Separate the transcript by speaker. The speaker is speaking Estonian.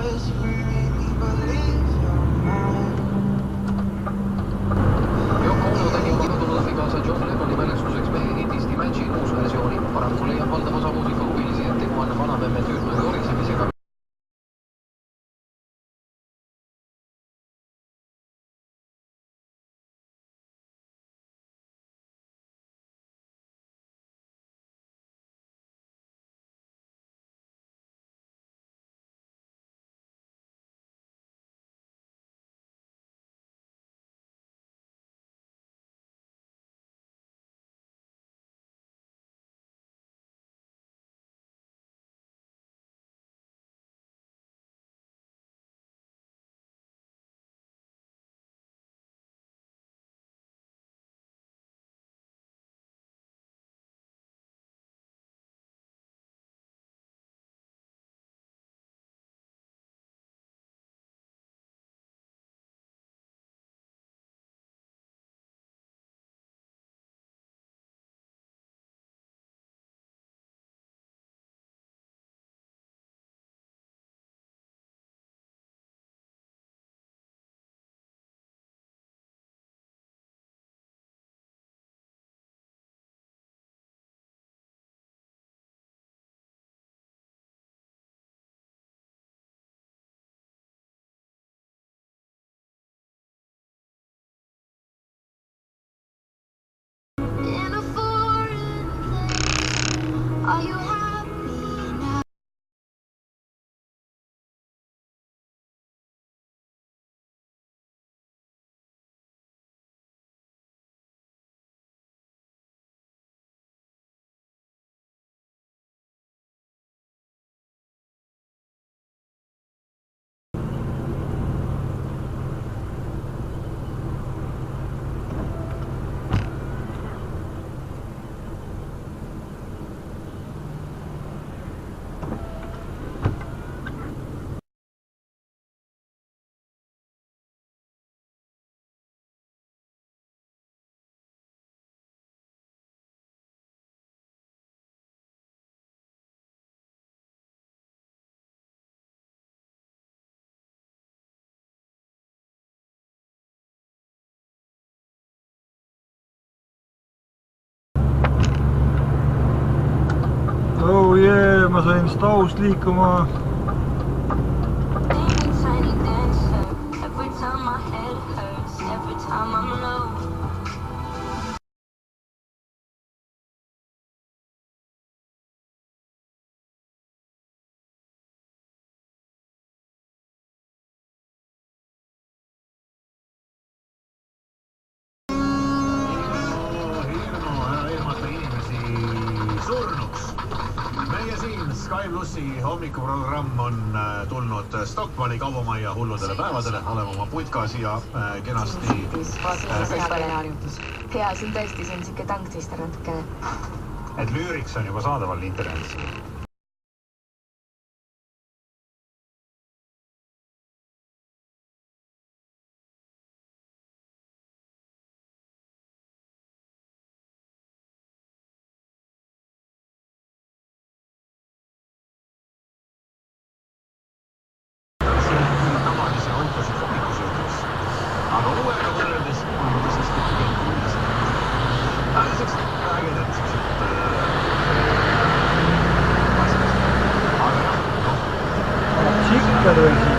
Speaker 1: Yoko Ono tegi oma kadunud abikaasa John Lennoni mälestuseks mehe hitist Imagine uus versiooni. Paraku leiab valdav osa muusikahuvilisi, et tegu on vanamemme tüütu jorisemisega.
Speaker 2: Are you happy now?
Speaker 3: Oh yeah, ma sain staust liikuma.
Speaker 4: Meie siin Sky Plussi hommikuprogramm on tulnud Stockmanni kaubamajja hulludele päevadele. Oleme oma putka siia kenasti.
Speaker 2: Hea, siin tõesti siin siuke tanktsister natukene.
Speaker 4: Et Lüüriks on juba saadaval internetis. Aga uuega võrreldes on ta siiski tegelikult sellised ägedad sellised asjad. Aga jah,
Speaker 3: Chicken või